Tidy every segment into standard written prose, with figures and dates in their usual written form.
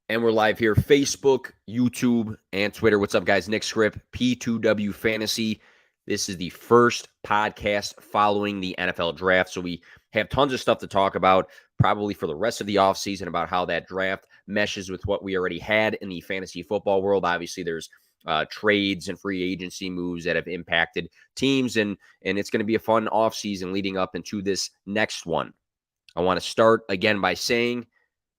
And we're live here, Facebook, YouTube, and Twitter. What's up, guys? Nick Script, P2W Fantasy. This is the first podcast following the NFL draft. So we have tons of stuff to talk about, probably for the rest of the offseason, about how that draft meshes with what we already had in the fantasy football world. Obviously, there's trades and free agency moves that have impacted teams, and it's going to be a fun offseason leading up into this next one. I want to start again by saying,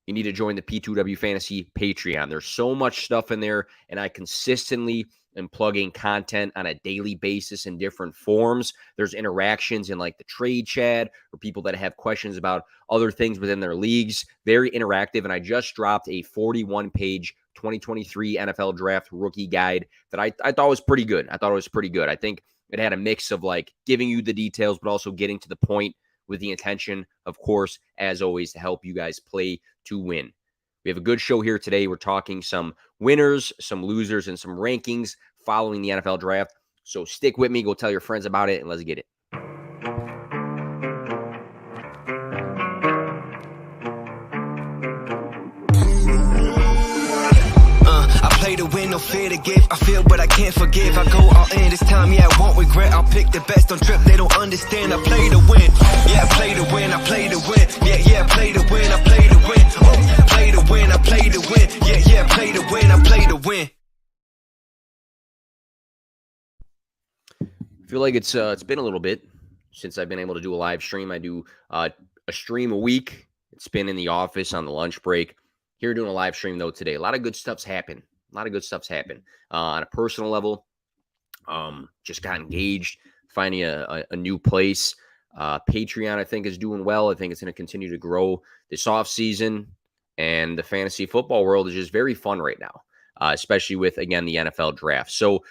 you need to join the P2W Fantasy Patreon. There's so much stuff in there, and I consistently am plugging content on a daily basis in different forms. There's interactions in like the trade chat or people that have questions about other things within their leagues. Very interactive, and I just dropped a 41-page 2023 NFL Draft rookie guide that I thought was pretty good. I think it had a mix of like giving you the details, but also getting to the point with the intention, of course, as always, to help you guys play to win. We have a good show here today. We're talking some winners, some losers, and some rankings following the NFL draft. So stick with me. Go tell your friends about it, and let's get it. Play to win, no fear to give. I feel, but I can't forgive. I go all in this time, yeah, I won't regret. I'll pick the best on trip, they don't understand. I play to win, yeah, I play to win, I play to win. Yeah, I play to win, I play to win. Oh, play to win, I play to win. Yeah, play to win, I play to win. I feel like it's been a little bit since I've been able to do a live stream. I do a stream a week. It's been in the office on the lunch break. Here doing a live stream, though, today. A lot of good stuff's happened. On a personal level. Just got engaged, finding a new place. Patreon, I think, is doing well. I think it's going to continue to grow this offseason. And the fantasy football world is just very fun right now, especially with, again, the NFL draft. So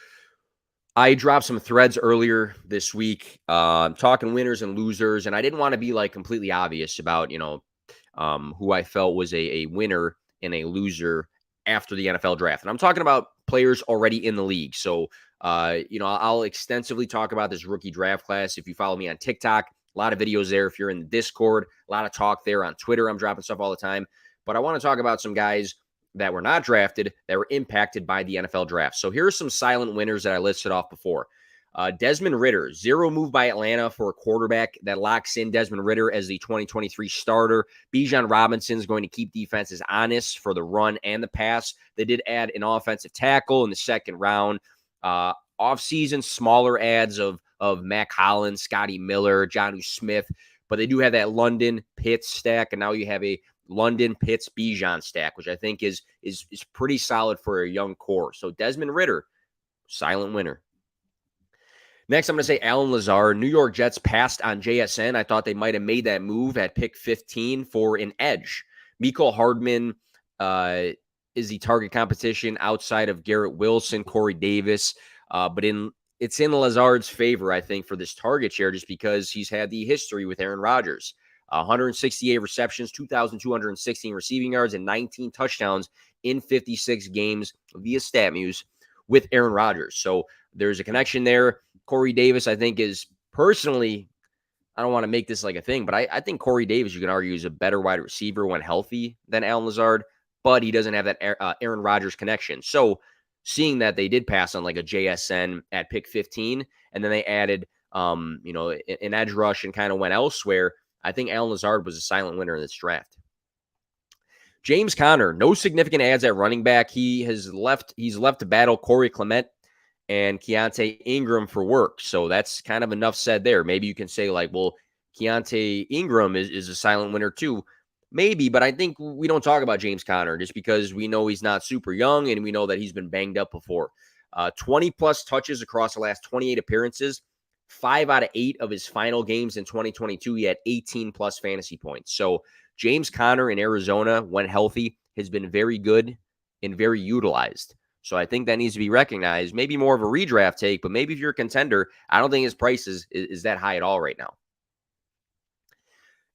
I dropped some threads earlier this week talking winners and losers. And I didn't want to be like completely obvious about, who I felt was a winner and a loser after the NFL draft. And I'm talking about players already in the league. So, I'll extensively talk about this rookie draft class. If you follow me on TikTok, a lot of videos there. If you're in the Discord, a lot of talk there on Twitter. I'm dropping stuff all the time. But I want to talk about some guys that were not drafted that were impacted by the NFL draft. So here are some silent winners that I listed off before. Desmond Ridder, zero move by Atlanta for a quarterback that locks in Desmond Ridder as the 2023 starter. Bijan Robinson is going to keep defenses honest for the run and the pass. They did add an offensive tackle in the second round. Offseason, smaller ads of Mac Hollins, Scotty Miller, Jonnu Smith, but they do have that London Pitts stack, and now you have a London Pitts Bijan stack, which I think is pretty solid for a young core. So Desmond Ridder, silent winner. Next, I'm going to say Allen Lazard. New York Jets passed on JSN. I thought they might have made that move at pick 15 for an edge. Mecole Hardman is the target competition outside of Garrett Wilson, Corey Davis. But it's in Lazard's favor, I think, for this target share just because he's had the history with Aaron Rodgers. 168 receptions, 2,216 receiving yards, and 19 touchdowns in 56 games via StatMuse with Aaron Rodgers. So there's a connection there. Corey Davis, I think, is personally, I don't want to make this like a thing, but I think Corey Davis, you can argue, is a better wide receiver when healthy than Allen Lazard, but he doesn't have that Aaron Rodgers connection. So seeing that they did pass on like a JSN at pick 15, and then they added, an edge rush and kind of went elsewhere, I think Allen Lazard was a silent winner in this draft. James Conner, no significant ads at running back. He's left to battle Corey Clement and Keontae Ingram for work. So that's kind of enough said there. Maybe you can say like, well, Keontae Ingram is a silent winner too. Maybe, but I think we don't talk about James Conner just because we know he's not super young and we know that he's been banged up before. 20-plus touches across the last 28 appearances. 5 out of 8 of his final games in 2022, he had 18-plus fantasy points. So James Conner in Arizona, when healthy, has been very good and very utilized. So I think that needs to be recognized. Maybe more of a redraft take, but maybe if you're a contender, I don't think his price is that high at all right now.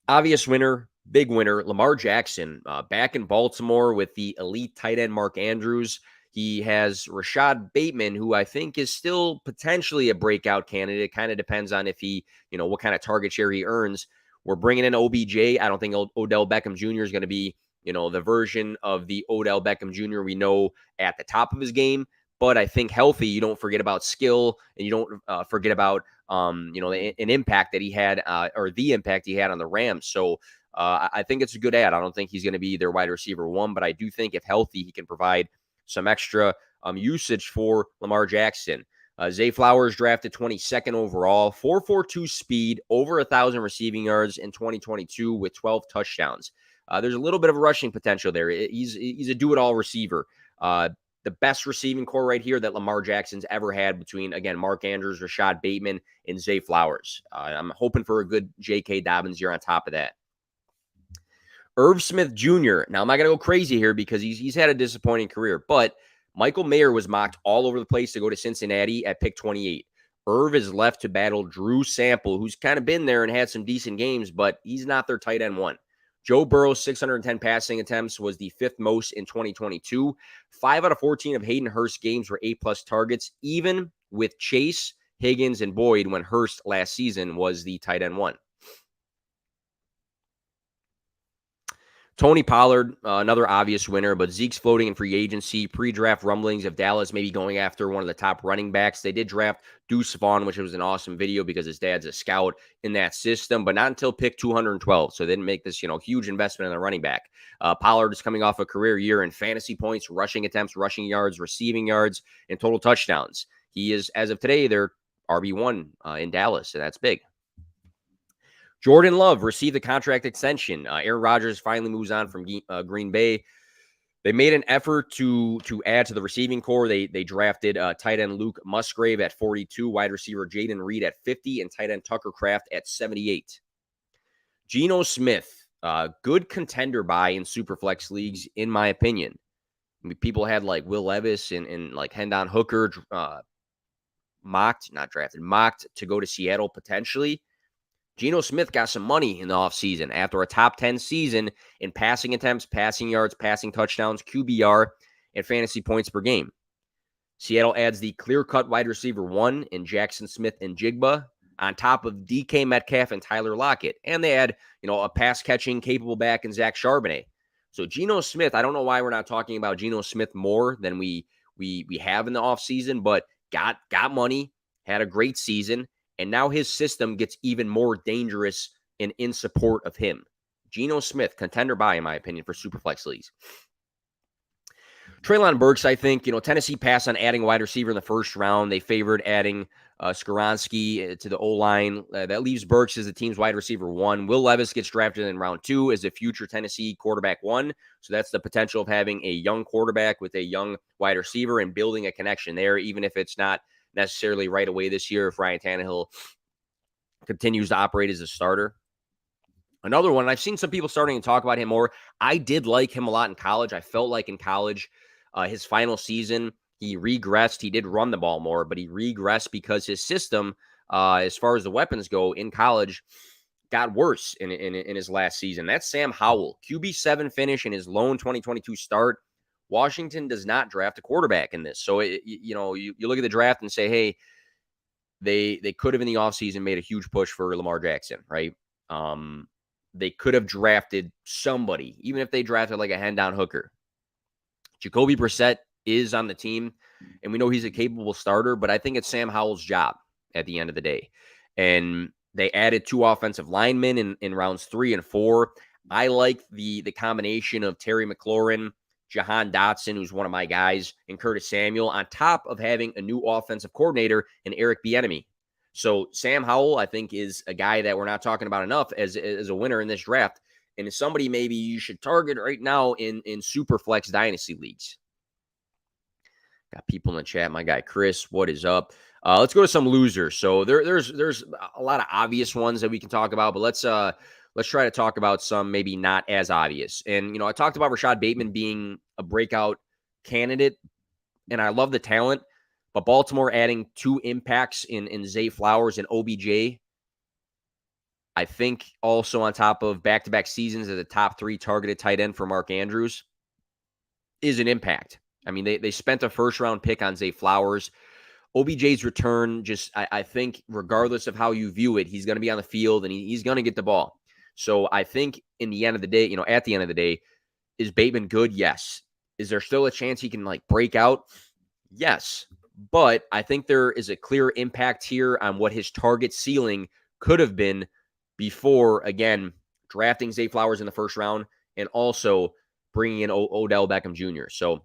Obvious winner, big winner, Lamar Jackson, back in Baltimore with the elite tight end Mark Andrews. He has Rashad Bateman, who I think is still potentially a breakout candidate. It kind of depends on if he, what kind of target share he earns. We're bringing in OBJ. I don't think Odell Beckham Jr. is going to be the version of the Odell Beckham Jr. we know at the top of his game. But I think healthy, you don't forget about skill, and you don't forget about an impact that he had, or the impact he had on the Rams. So I think it's a good ad. I don't think he's going to be their wide receiver one, but I do think if healthy, he can provide some extra usage for Lamar Jackson. Zay Flowers drafted 22nd overall, 4.42 speed, over 1,000 receiving yards in 2022 with 12 touchdowns. There's a little bit of rushing potential there. He's a do-it-all receiver. The best receiving core right here that Lamar Jackson's ever had between, again, Mark Andrews, Rashad Bateman, and Zay Flowers. I'm hoping for a good J.K. Dobbins year on top of that. Irv Smith Jr. Now, I'm not going to go crazy here because he's had a disappointing career, but Michael Mayer was mocked all over the place to go to Cincinnati at pick 28. Irv is left to battle Drew Sample, who's kind of been there and had some decent games, but he's not their tight end one. Joe Burrow's 610 passing attempts was the fifth most in 2022. 5 out of 14 of Hayden Hurst's games were 8+ targets, even with Chase, Higgins, and Boyd when Hurst last season was the tight end one. Tony Pollard, another obvious winner, but Zeke's floating in free agency. Pre-draft rumblings of Dallas maybe going after one of the top running backs. They did draft Deuce Vaughn, which was an awesome video because his dad's a scout in that system, but not until pick 212. So they didn't make this, huge investment in a running back. Pollard is coming off a career year in fantasy points, rushing attempts, rushing yards, receiving yards, and total touchdowns. He is, as of today, their RB1 in Dallas, and that's big. Jordan Love received a contract extension. Aaron Rodgers finally moves on from Green Bay. They made an effort to add to the receiving core. They drafted tight end Luke Musgrave at 42, wide receiver Jaden Reed at 50, and tight end Tucker Kraft at 78. Geno Smith, good contender buy in Superflex leagues, in my opinion. I mean, people had like Will Levis and like Hendon Hooker mocked to go to Seattle potentially. Geno Smith got some money in the offseason after a top 10 season in passing attempts, passing yards, passing touchdowns, QBR, and fantasy points per game. Seattle adds the clear-cut wide receiver one in Jackson Smith and Jigba on top of DK Metcalf and Tyler Lockett. And they add, a pass-catching capable back in Zach Charbonnet. So Geno Smith, I don't know why we're not talking about Geno Smith more than we have in the offseason, but got money, had a great season. And now his system gets even more dangerous and in support of him. Geno Smith, contender buy, in my opinion, for Superflex leagues. Treylon Burks, I think, Tennessee passed on adding wide receiver in the first round. They favored adding Skoronski to the O-line. That leaves Burks as the team's wide receiver one. Will Levis gets drafted in round 2 as a future Tennessee quarterback one. So that's the potential of having a young quarterback with a young wide receiver and building a connection there, even if it's not necessarily right away this year if Ryan Tannehill continues to operate as a starter. Another one, I've seen some people starting to talk about him more. I did like him a lot in college. I felt like in college, his final season, he regressed. He did run the ball more, but he regressed because his system, as far as the weapons go in college, got worse in his last season. That's Sam Howell, QB7 finish in his lone 2022 start. Washington does not draft a quarterback in this. So, you look at the draft and say, hey, they could have in the offseason made a huge push for Lamar Jackson, right? They could have drafted somebody, even if they drafted like a Hendon Hooker. Jacoby Brissett is on the team, and we know he's a capable starter, but I think it's Sam Howell's job at the end of the day. And they added 2 offensive linemen in rounds 3 and 4. I like the combination of Terry McLaurin, Jahan Dotson, who's one of my guys, and Curtis Samuel, on top of having a new offensive coordinator in Eric Bieniemy. So Sam Howell, I think, is a guy that we're not talking about enough as a winner in this draft, and is somebody maybe you should target right now in Superflex Dynasty leagues. Got people in the chat. My guy Chris, what is up? Let's go to some losers. So there's a lot of obvious ones that we can talk about, but let's try to talk about some maybe not as obvious. And, I talked about Rashad Bateman being a breakout candidate, and I love the talent, but Baltimore adding 2 impacts in Zay Flowers and OBJ, I think also on top of back-to-back seasons as a top 3 targeted tight end for Mark Andrews, is an impact. I mean, they spent a first-round pick on Zay Flowers. OBJ's return, I think, regardless of how you view it, he's going to be on the field and he's going to get the ball. So I think at the end of the day, Is Bateman good? Yes. Is there still a chance he can like break out? Yes. But I think there is a clear impact here on what his target ceiling could have been before, again, drafting Zay Flowers in the first round and also bringing in Odell Beckham Jr. So,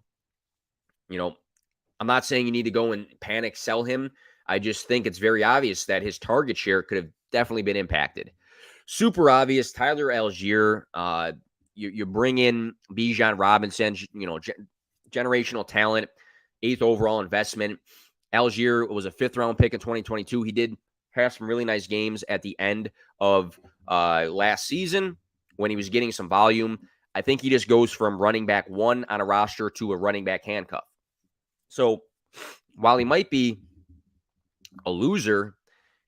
I'm not saying you need to go and panic sell him. I just think it's very obvious that his target share could have definitely been impacted. Super obvious. Tyler Algier, you bring in Bijan Robinson, generational talent, 8th overall investment. Algier was a 5th round pick in 2022. He did have some really nice games at the end of last season when he was getting some volume. I think he just goes from running back 1 on a roster to a running back handcuff. So while he might be a loser,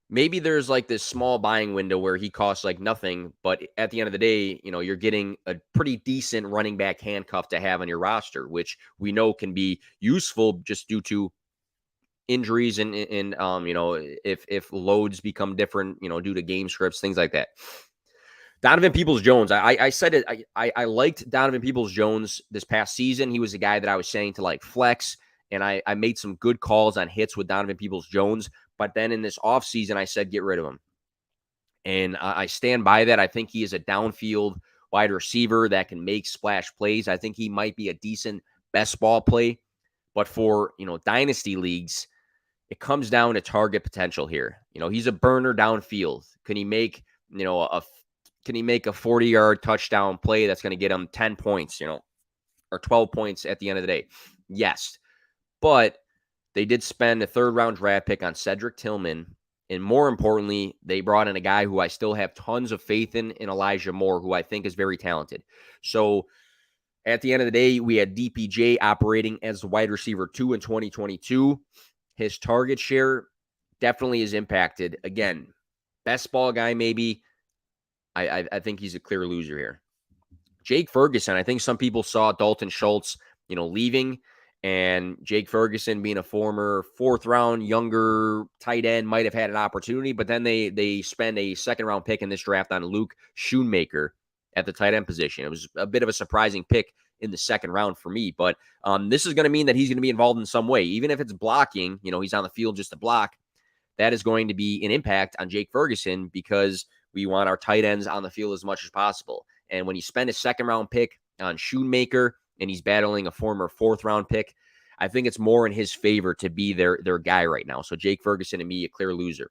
maybe there's like this small buying window where he costs like nothing, but at the end of the day, you're getting a pretty decent running back handcuff to have on your roster, which we know can be useful just due to injuries and if loads become different, due to game scripts, things like that. Donovan Peoples-Jones, I said it. I liked Donovan Peoples-Jones this past season. He was a guy that I was saying to like flex, and I made some good calls on hits with Donovan Peoples-Jones. But then in this offseason, I said, get rid of him. And I stand by that. I think he is a downfield wide receiver that can make splash plays. I think he might be a decent best ball play. But for, dynasty leagues, it comes down to target potential here. He's a burner downfield. Can he make, a 40-yard touchdown play that's going to get him 10 points, or 12 points at the end of the day? Yes. But they did spend a 3rd-round draft pick on Cedric Tillman. And more importantly, they brought in a guy who I still have tons of faith in Elijah Moore, who I think is very talented. So at the end of the day, we had DPJ operating as the wide receiver 2 in 2022. His target share definitely is impacted. Again, best ball guy maybe. I think he's a clear loser here. Jake Ferguson, I think some people saw Dalton Schultz, leaving, and Jake Ferguson being a former 4th-round younger tight end might have had an opportunity, but then they spend a 2nd-round pick in this draft on Luke Schoonmaker at the tight end position. It was a bit of a surprising pick in the 2nd round for me, but this is going to mean that he's going to be involved in some way, even if it's blocking. He's on the field just to block. That is going to be an impact on Jake Ferguson because we want our tight ends on the field as much as possible. And when you spend a 2nd-round pick on Schoonmaker and he's battling a former 4th-round pick, I think it's more in his favor to be their guy right now. So Jake Ferguson and me, a clear loser.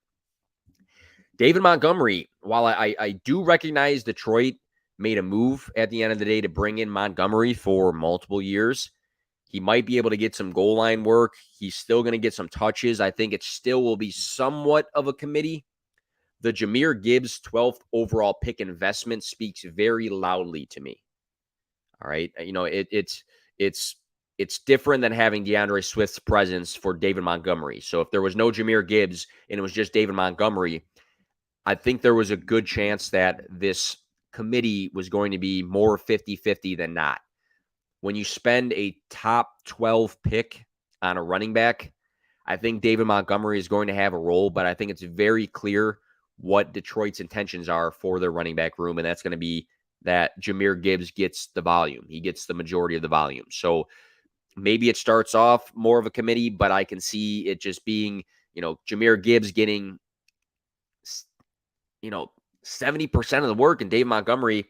David Montgomery, while I do recognize Detroit made a move at the end of the day to bring in Montgomery for multiple years, he might be able to get some goal line work. He's still going to get some touches. I think it still will be somewhat of a committee. The Jahmyr Gibbs 12th overall pick investment speaks very loudly to me. All right. It's different than having DeAndre Swift's presence for David Montgomery. So if there was no Jahmyr Gibbs and it was just David Montgomery, I think there was a good chance that this committee was going to be more 50-50 than not. When you spend a top 12 pick on a running back, I think David Montgomery is going to have a role, but I think it's very clear what Detroit's intentions are for their running back room, and that's going to be that Jahmyr Gibbs gets the volume. He gets the majority of the volume. So maybe it starts off more of a committee, but I can see it just being, Jahmyr Gibbs getting, 70% of the work, and Dave Montgomery,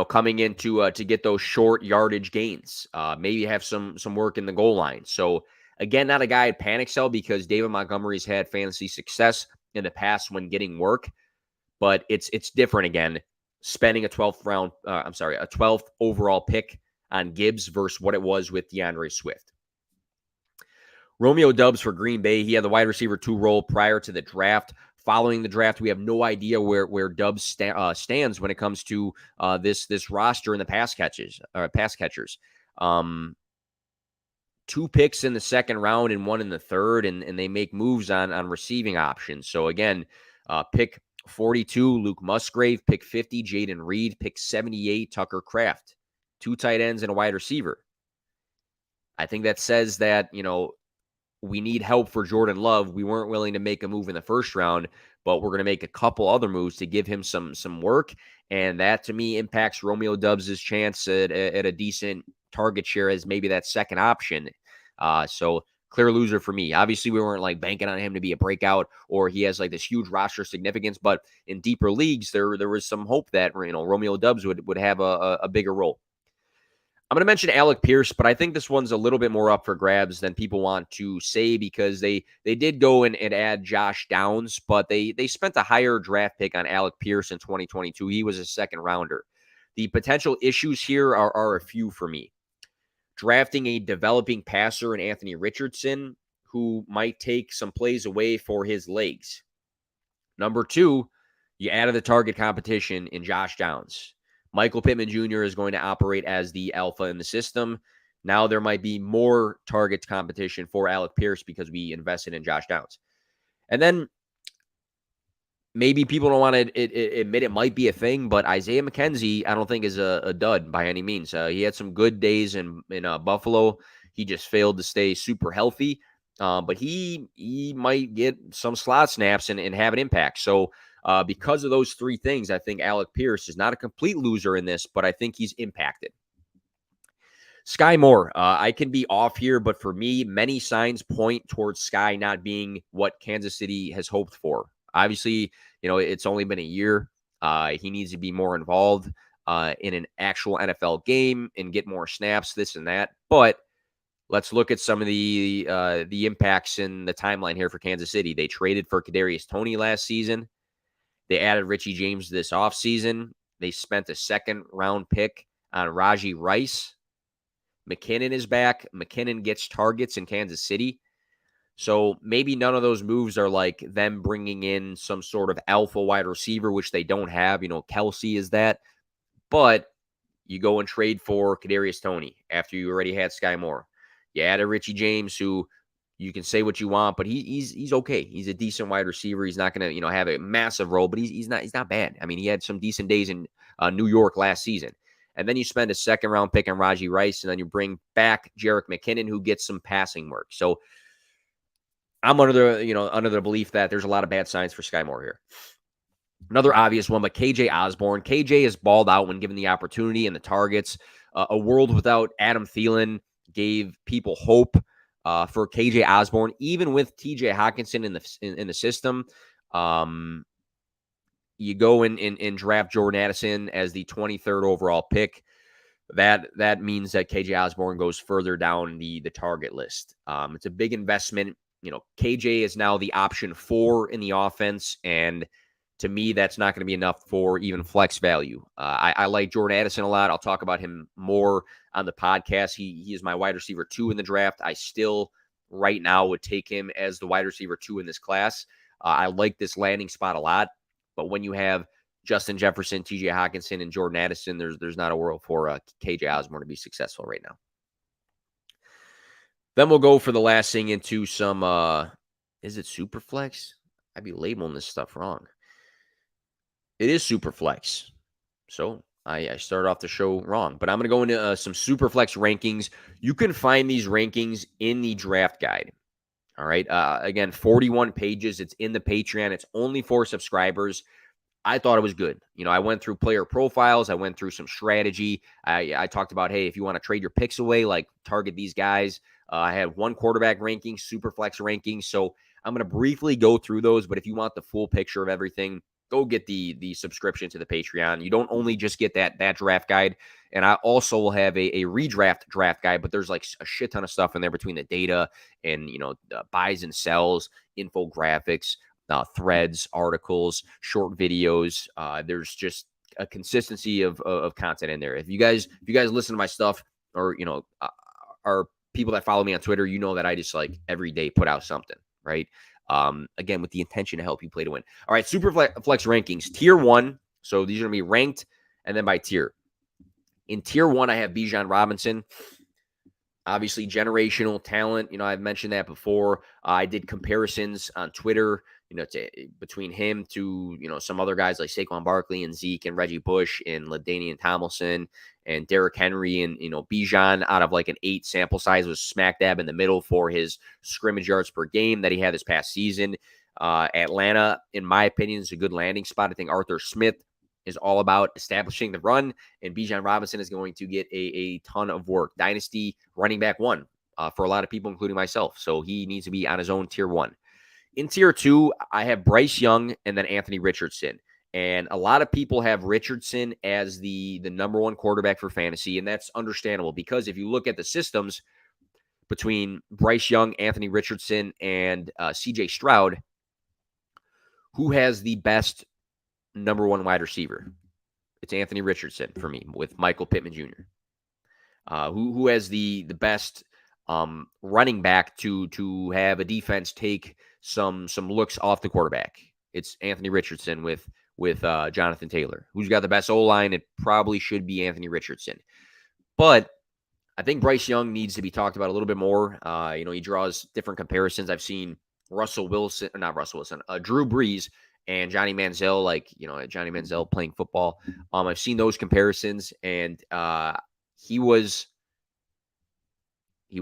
coming in to get those short yardage gains. Maybe have some work in the goal line. So again, not a guy I'd panic sell because David Montgomery's had fantasy success in the past when getting work, but it's different again. Spending a 12th overall pick on Gibbs versus what it was with DeAndre Swift. Romeo Doubs for Green Bay. He had the wide receiver 2 role prior to the draft. Following the draft, we have no idea where Doubs stands when it comes to this roster and the pass catchers. 2 picks in the 2nd round and 1 in the 3rd, and they make moves on receiving options. So again, pick 42, Luke Musgrave. Pick 50, Jaden Reed. Pick 78, Tucker Kraft. 2 tight ends and a wide receiver. I think that says that, we need help for Jordan Love. We weren't willing to make a move in the 1st round, but we're going to make a couple other moves to give him some work. And that, to me, impacts Romeo Doubs' chance at a decent target share as maybe that second option. So clear loser for me. Obviously, we weren't like banking on him to be a breakout or he has like this huge roster significance, but in deeper leagues, there was some hope that, Romeo Doubs would have a bigger role. I'm going to mention Alec Pierce, but I think this one's a little bit more up for grabs than people want to say because they did go and add Josh Downs, but they spent a higher draft pick on Alec Pierce in 2022. He was a second rounder. The potential issues here are a few for me. Drafting a developing passer in Anthony Richardson, who might take some plays away for his legs. Number two, you added the target competition in Josh Downs. Michael Pittman Jr. is going to operate as the alpha in the system. Now there might be more target competition for Alec Pierce because we invested in Josh Downs. And then maybe people don't want to admit it might be a thing, but Isaiah McKenzie, I don't think is a dud by any means. He had some good days in Buffalo. He just failed to stay super healthy. But he might get some slot snaps and have an impact. So because of those three things, I think Alec Pierce is not a complete loser in this, but I think he's impacted. Sky Moore, I can be off here, but for me, many signs point towards Sky not being what Kansas City has hoped for. Obviously, it's only been a year. He needs to be more involved in an actual NFL game and get more snaps, this and that. But let's look at some of the impacts in the timeline here for Kansas City. They traded for Kadarius Toney last season. They added Richie James this offseason. They spent a second-round pick on Raji Rice. McKinnon is back. McKinnon gets targets in Kansas City. So maybe none of those moves are like them bringing in some sort of alpha wide receiver, which they don't have. Kelsey is that. But you go and trade for Kadarius Toney after you already had Sky Moore. You added Richie James, who you can say what you want, but he's okay. He's a decent wide receiver. He's not going to have a massive role, but he's not bad. I mean, he had some decent days in New York last season. And then you spend a second-round pick on Raji Rice, and then you bring back Jerick McKinnon, who gets some passing work. So I'm under the belief that there's a lot of bad signs for Sky Moore here. Another obvious one, but KJ Osborne. KJ is balled out when given the opportunity and the targets. A world without Adam Thielen gave people hope for KJ Osborne, even with TJ Hawkinson in the system. You go and draft Jordan Addison as the 23rd overall pick. That means that KJ Osborne goes further down the target list. It's a big investment. KJ is now the option 4 in the offense, and to me, that's not going to be enough for even flex value. I like Jordan Addison a lot. I'll talk about him more on the podcast. He is my wide receiver 2 in the draft. I still, right now, would take him as the wide receiver 2 in this class. I like this landing spot a lot. But when you have Justin Jefferson, TJ Hawkinson, and Jordan Addison, there's not a world for KJ Osborne to be successful right now. Then we'll go for the last thing into some, is it Superflex? I'd be labeling this stuff wrong. It is Superflex. So I started off the show wrong. But I'm going to go into some Superflex rankings. You can find these rankings in the draft guide. All right. Again, 41 pages. It's in the Patreon. It's only for subscribers. I thought it was good. I went through player profiles. I went through some strategy. I talked about, hey, if you want to trade your picks away, like target these guys. I had one quarterback ranking, Superflex rankings. So I'm going to briefly go through those. But if you want the full picture of everything, go get the subscription to the Patreon. You don't only just get that draft guide. And I also will have a redraft draft guide, but there's like a shit ton of stuff in there between the data and, buys and sells, infographics, threads, articles, short videos. There's just a consistency of content in there. If you guys listen to my stuff or, are people that follow me on Twitter, that I just like every day put out something, right? Again, with the intention to help you play to win. All right, Superflex rankings, tier 1. So these are going to be ranked and then by tier. In tier 1, I have Bijan Robinson. Obviously, generational talent. I've mentioned that before. I did comparisons on Twitter, between him to, some other guys like Saquon Barkley and Zeke and Reggie Bush and LaDainian Tomlinson and Derrick Henry. And, Bijan out of like an 8 sample size was smack dab in the middle for his scrimmage yards per game that he had this past season. Atlanta, in my opinion, is a good landing spot. I think Arthur Smith is all about establishing the run, and Bijan Robinson is going to get a ton of work. Dynasty running back one for a lot of people, including myself. So he needs to be on his own tier one. In tier two, I have Bryce Young and then Anthony Richardson. And a lot of people have Richardson as the number one quarterback for fantasy, and that's understandable because if you look at the systems between Bryce Young, Anthony Richardson, and C.J. Stroud, who has the best number one wide receiver? It's Anthony Richardson for me with Michael Pittman Jr. Who has the best running back to have a defense take some looks off the quarterback? It's Anthony Richardson with Jonathan Taylor. Who's got the best O-line? It probably should be Anthony Richardson. But I think Bryce Young needs to be talked about a little bit more. He draws different comparisons. I've seen Drew Brees and Johnny Manziel, Johnny Manziel playing football. I've seen those comparisons, and he was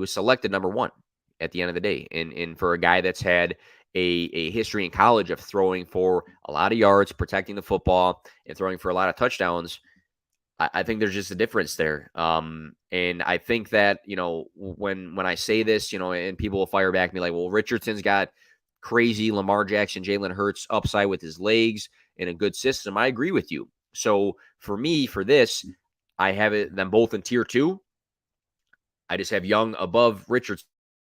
selected number one at the end of the day. And for a guy that's had a history in college of throwing for a lot of yards, protecting the football, and throwing for a lot of touchdowns, I think there's just a difference there. And I think that, when I say this, and people will fire back at me like, well, Richardson's got crazy Lamar Jackson, Jalen Hurts upside with his legs and a good system. I agree with you. So for me, for this, I have them both in tier two. I just have Young above Richardson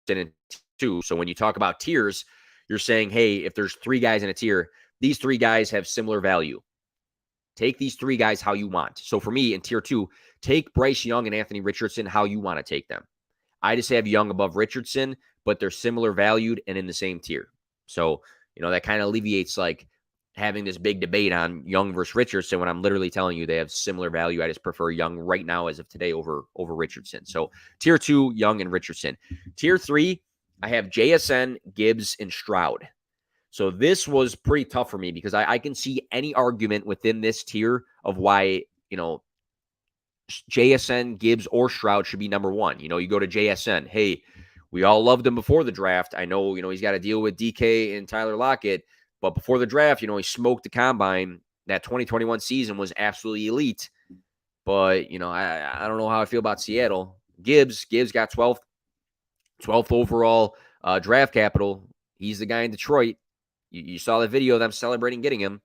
in two. So when you talk about tiers, you're saying, hey, if there's three guys in a tier, these three guys have similar value. Take these three guys how you want. So for me, in tier two, take Bryce Young and Anthony Richardson how you want to take them. I just have Young above Richardson, but they're similar valued and in the same tier. So, that kind of alleviates like having this big debate on Young versus Richardson when I'm literally telling you they have similar value. I just prefer Young right now as of today over Richardson. So tier two, Young and Richardson. Tier three, I have JSN, Gibbs, and Stroud. So this was pretty tough for me because I can see any argument within this tier of why, JSN, Gibbs, or Stroud should be number one. You go to JSN. Hey, we all loved him before the draft. I know, he's got to deal with DK and Tyler Lockett. But before the draft, he smoked the combine. That 2021 season was absolutely elite. But, I don't know how I feel about Seattle. Gibbs got 12th overall draft capital. He's the guy in Detroit. You saw the video of them celebrating getting him.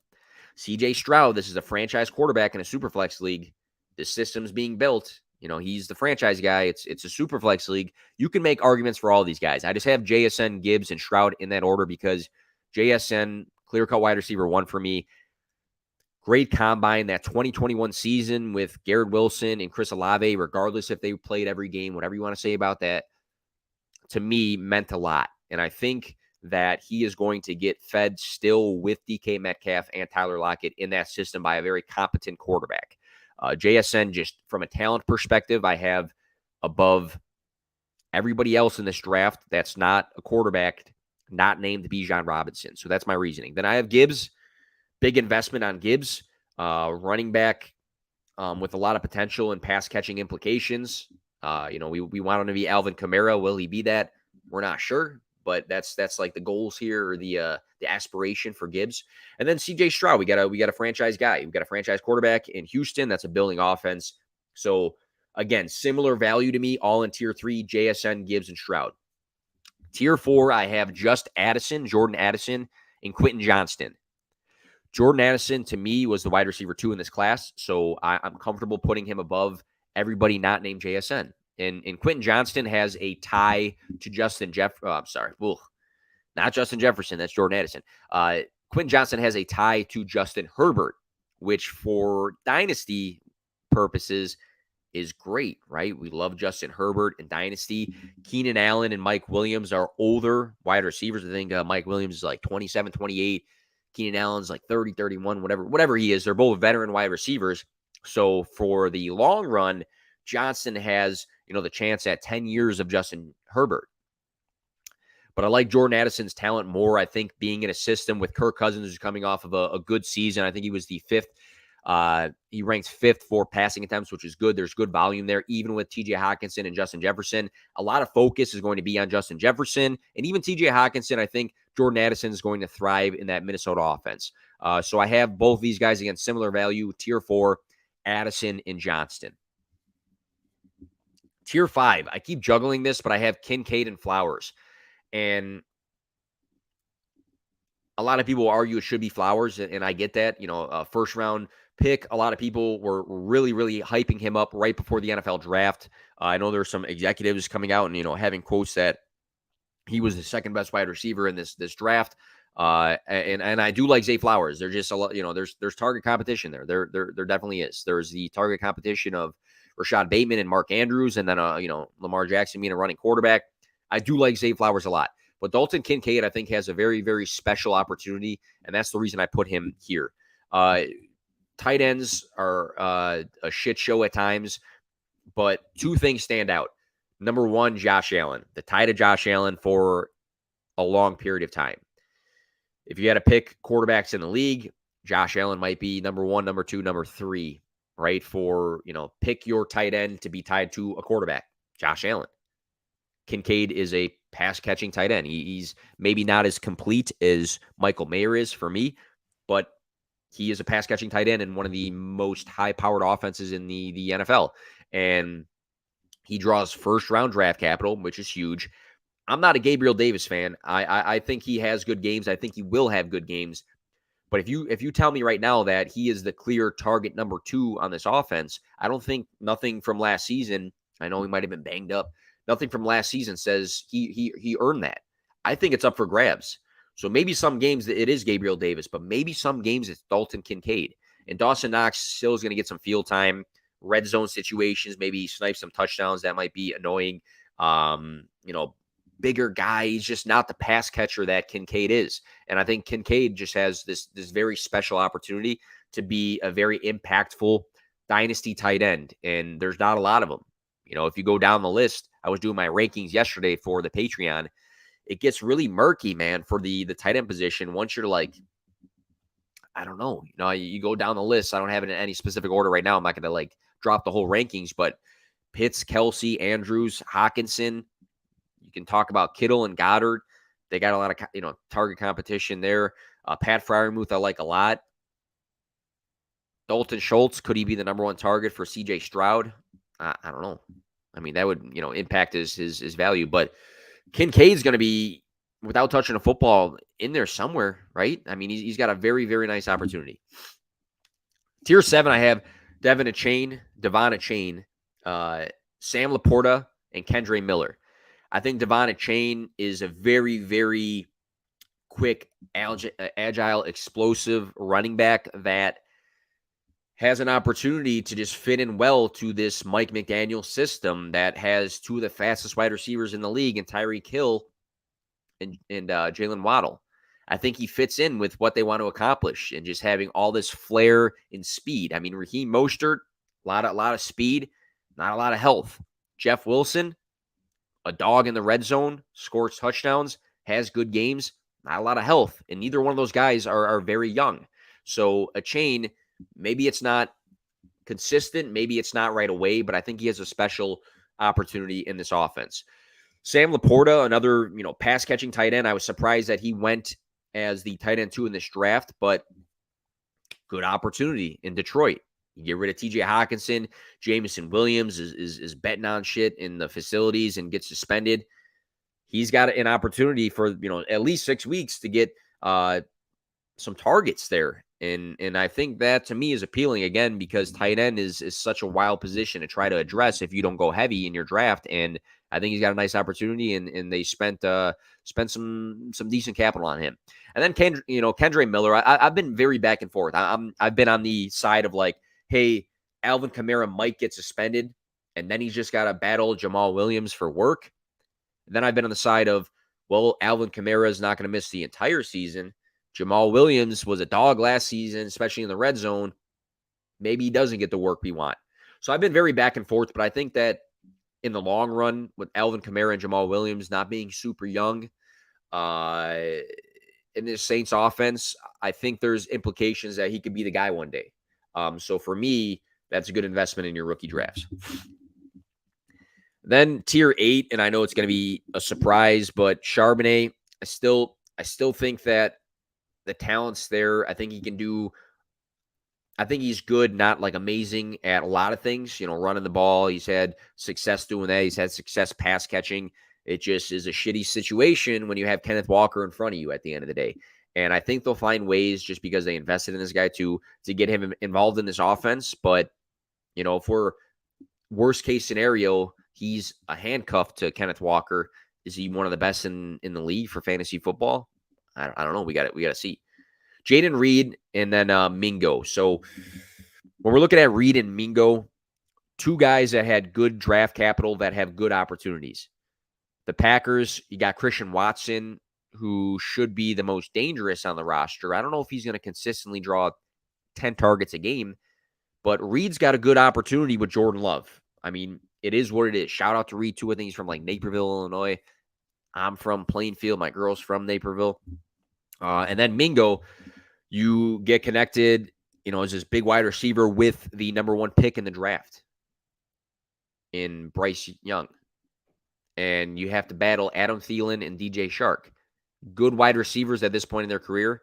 C.J. Stroud, this is a franchise quarterback in a superflex league. The system's being built. He's the franchise guy. It's a superflex league. You can make arguments for all these guys. I just have JSN, Gibbs, and Stroud in that order because JSN, clear-cut wide receiver one for me. Great combine. That 2021 season with Garrett Wilson and Chris Olave, regardless if they played every game, whatever you want to say about that, to me meant a lot. And I think that he is going to get fed still with DK Metcalf and Tyler Lockett in that system by a very competent quarterback. JSN, just from a talent perspective, I have above everybody else in this draft that's not a quarterback, not named Bijan Robinson. So that's my reasoning. Then I have Gibbs, big investment on Gibbs, running back with a lot of potential and pass catching implications. We want him to be Alvin Kamara. Will he be that? We're not sure, but that's like the goals here, or the aspiration for Gibbs. And then CJ Stroud, we got a franchise guy. We got a franchise quarterback in Houston. That's a building offense. So again, similar value to me, all in tier three, JSN, Gibbs, and Stroud. Tier four, I have Jordan Addison, and Quentin Johnston. Jordan Addison, to me, was the wide receiver 2 in this class, so I'm comfortable putting him above everybody not named JSN. And Quentin Johnston has a tie to Justin not Justin Jefferson, that's Jordan Addison. Quentin Johnston has a tie to Justin Herbert, which for dynasty purposes is great, right? We love Justin Herbert in dynasty. Keenan Allen and Mike Williams are older wide receivers. I think Mike Williams is like 27, 28. Keenan Allen's like 30, 31, whatever he is. They're both veteran wide receivers. So for the long run, Johnston has, the chance at 10 years of Justin Herbert. But I like Jordan Addison's talent more. I think being in a system with Kirk Cousins, who's coming off of a good season. I think he was the 5th. He ranks 5th for passing attempts, which is good. There's good volume there, even with TJ Hockenson and Justin Jefferson. A lot of focus is going to be on Justin Jefferson. And even TJ Hockenson, I think, Jordan Addison is going to thrive in that Minnesota offense. So I have both these guys against similar value, tier 4, Addison and Johnston. Tier 5, I keep juggling this, but I have Kincaid and Flowers. And a lot of people argue it should be Flowers, and I get that. First round pick. A lot of people were really, really hyping him up right before the NFL draft. I know there's some executives coming out and having quotes that he was the second best wide receiver in this draft. And I do like Zay Flowers. There's just a lot. There's target competition there. There definitely is. There's the target competition of Rashad Bateman and Mark Andrews, and then Lamar Jackson being a running quarterback. I do like Zay Flowers a lot. But Dalton Kincaid, I think, has a very, very special opportunity, and that's the reason I put him here. Tight ends are a shit show at times, but two things stand out. Number one, Josh Allen. The tie to Josh Allen for a long period of time. If you had to pick quarterbacks in the league, Josh Allen might be number 1, number 2, number 3, right? Pick your tight end to be tied to a quarterback. Josh Allen. Kincaid is a pass-catching tight end. He's maybe not as complete as Michael Mayer is for me, but he is a pass-catching tight end in one of the most high-powered offenses in the NFL. And he draws first-round draft capital, which is huge. I'm not a Gabriel Davis fan. I think he has good games. I think he will have good games. But if you tell me right now that he is the clear target number 2 on this offense, I don't think nothing from last season, I know he might have been banged up, nothing from last season says he earned that. I think it's up for grabs. So maybe some games it is Gabriel Davis, but maybe some games it's Dalton Kincaid. And Dawson Knox still is going to get some field time, red zone situations, maybe snipe some touchdowns. That might be annoying. Bigger guy. He's just not the pass catcher that Kincaid is. And I think Kincaid just has this very special opportunity to be a very impactful dynasty tight end. And there's not a lot of them. If you go down the list, I was doing my rankings yesterday for the Patreon. It gets really murky, man, for the tight end position. Once you're like, I don't know, you go down the list. I don't have it in any specific order right now. I'm not going to drop the whole rankings, but Pitts, Kelsey, Andrews, Hawkinson. You can talk about Kittle and Goddard. They got a lot of, target competition there. Pat Freiermuth, I like a lot. Dalton Schultz, could he be the number 1 target for CJ Stroud? I don't know. I mean, that would, impact his value. But Kincaid's going to be, without touching a football, in there somewhere, right? I mean, he's got a very, very nice opportunity. Tier 7, I have Devon Achane, Sam Laporta, and Kendre Miller. I think Devon Achane is a very, very quick, agile, explosive running back that has an opportunity to just fit in well to this Mike McDaniel system that has 2 of the fastest wide receivers in the league, and Tyreek Hill and Jalen Waddle. I think he fits in with what they want to accomplish and just having all this flair and speed. I mean, Raheem Mostert, a lot of speed, not a lot of health. Jeff Wilson, a dog in the red zone, scores touchdowns, has good games, not a lot of health. And neither one of those guys are very young. So Achane, maybe it's not consistent, maybe it's not right away, but I think he has a special opportunity in this offense. Sam Laporta, another, pass-catching tight end. I was surprised that he went as the tight end 2 in this draft, but good opportunity in Detroit. You get rid of TJ Hawkinson. Jameson Williams is betting on shit in the facilities and gets suspended. He's got an opportunity for, at least 6 weeks to get some targets there. And I think that to me is appealing again because tight end is such a wild position to try to address if you don't go heavy in your draft. And I think he's got a nice opportunity, and they spent some decent capital on him. And then Kendre Miller, I've been very back and forth. I've been on the side of hey, Alvin Kamara might get suspended, and then he's just got to battle Jamal Williams for work. And then I've been on the side of, well, Alvin Kamara is not going to miss the entire season. Jamal Williams was a dog last season, especially in the red zone. Maybe he doesn't get the work we want. So I've been very back and forth, but I think that in the long run, with Alvin Kamara and Jamal Williams not being super young in this Saints offense, I think there's implications that he could be the guy one day. So for me, that's a good investment in your rookie drafts. Then tier 8, and I know it's going to be a surprise, but Charbonnet, I still I still think that the talent's there. I think he's good, not like amazing at a lot of things, running the ball. He's had success doing that. He's had success pass catching. It just is a shitty situation when you have Kenneth Walker in front of you at the end of the day. And I think they'll find ways, just because they invested in this guy, to get him involved in this offense. But, if we're worst case scenario, he's a handcuff to Kenneth Walker. Is he one of the best in the league for fantasy football? I don't know. We got to see. Jaden Reed and then Mingo. So when we're looking at Reed and Mingo, two guys that had good draft capital that have good opportunities. The Packers, you got Christian Watson, who should be the most dangerous on the roster. I don't know if he's going to consistently draw 10 targets a game, but Reed's got a good opportunity with Jordan Love. I mean, it is what it is. Shout out to Reed, too. I think he's from like Naperville, Illinois. I'm from Plainfield. My girl's from Naperville. And then Mingo, you get connected, as this big wide receiver with the number 1 pick in the draft in Bryce Young. And you have to battle Adam Thielen and DJ Shark. Good wide receivers at this point in their career.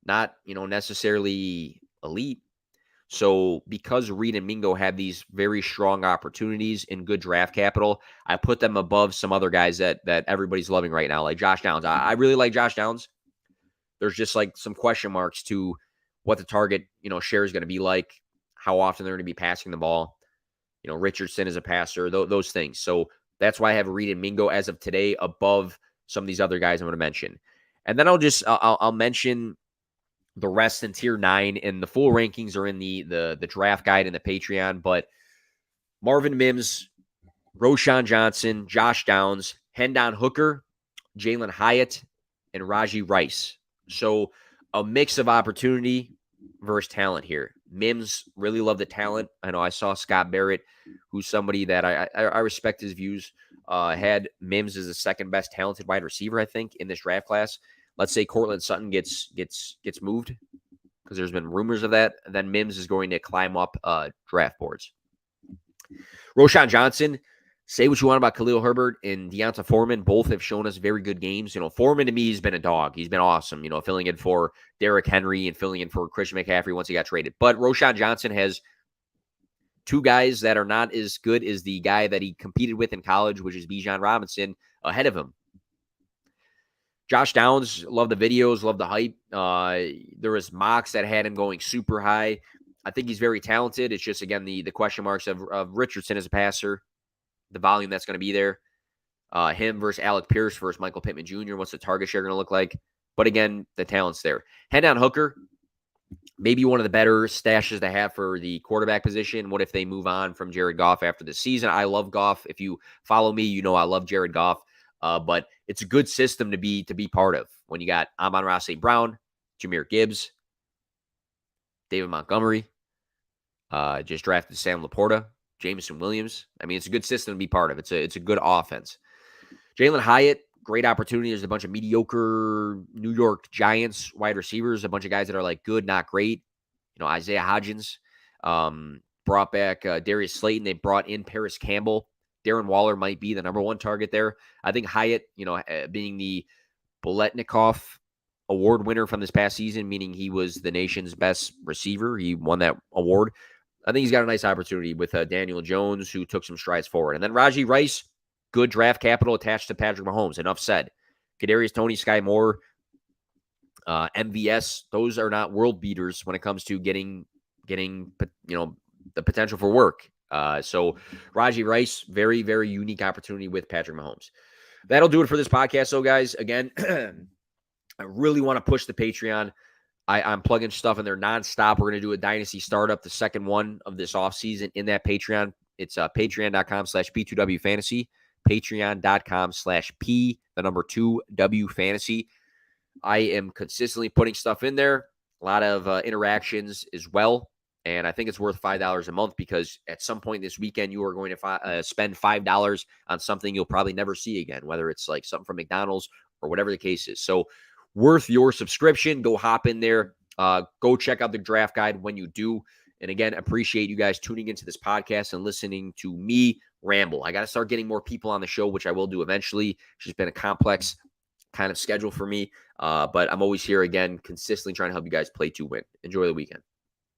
Not, necessarily elite. So because Reed and Mingo have these very strong opportunities in good draft capital, I put them above some other guys that everybody's loving right now, like Josh Downs. I really like Josh Downs. There's just like some question marks to what the target, share is going to be like, how often they're going to be passing the ball. Richardson is a passer, those things. So that's why I have Reed and Mingo as of today above some of these other guys I'm going to mention. And then I'll mention the rest in tier 9, and the full rankings are in the draft guide and the Patreon. But Marvin Mims, Roshan Johnson, Josh Downs, Hendon Hooker, Jalen Hyatt, and Raji Rice. So a mix of opportunity versus talent here. Mims, really love the talent. I know I saw Scott Barrett, who's somebody that I respect his views, had Mims as the second best talented wide receiver, I think, in this draft class. Let's say Cortland Sutton gets moved, because there's been rumors of that, and then Mims is going to climb up draft boards. Roshan Johnson, say what you want about Khalil Herbert and Deonta Foreman. Both have shown us very good games. Foreman to me has been a dog. He's been awesome, filling in for Derrick Henry and filling in for Christian McCaffrey once he got traded. But Roshan Johnson has two guys that are not as good as the guy that he competed with in college, which is Bijan Robinson, ahead of him. Josh Downs, love the videos, love the hype. There was mocks that had him going super high. I think he's very talented. It's just, again, the question marks of Richardson as a passer, the volume that's going to be there. Him versus Alec Pierce versus Michael Pittman Jr. What's the target share going to look like? But again, the talent's there. Hendon Hooker, maybe one of the better stashes to have for the quarterback position. What if they move on from Jared Goff after the season? I love Goff. If you follow me, I love Jared Goff. But it's a good system to be part of when you got Amon-Ra St. Brown, Jahmyr Gibbs, David Montgomery, just drafted Sam Laporta, Jameson Williams. I mean, it's a good system to be part of. It's a good offense. Jalen Hyatt, great opportunity. There's a bunch of mediocre New York Giants wide receivers, a bunch of guys that are like good, not great. Isaiah Hodgins, brought back Darius Slayton. They brought in Paris Campbell. Darren Waller might be the number 1 target there. I think Hyatt, being the Boletnikoff award winner from this past season, meaning he was the nation's best receiver. He won that award. I think he's got a nice opportunity with Daniel Jones, who took some strides forward. And then Raji Rice, good draft capital attached to Patrick Mahomes. Enough said. Kadarius Toney, Sky Moore, MVS, those are not world beaters when it comes to getting the potential for work. So Raji Rice, very, very unique opportunity with Patrick Mahomes. That'll do it for this podcast. So, guys, again, I really want to push the Patreon. I'm plugging stuff in there nonstop. We're going to do a dynasty startup, the second one of this offseason in that Patreon. It's patreon.com/P2W fantasy, patreon.com/P2W fantasy. I am consistently putting stuff in there, a lot of interactions as well. And I think it's worth $5 a month, because at some point this weekend, you are going to spend $5 on something you'll probably never see again, whether it's like something from McDonald's or whatever the case is. So worth your subscription. Go hop in there. Go check out the draft guide when you do. And again, appreciate you guys tuning into this podcast and listening to me ramble. I got to start getting more people on the show, which I will do eventually. It's just been a complex kind of schedule for me. But I'm always here again, consistently trying to help you guys play to win. Enjoy the weekend.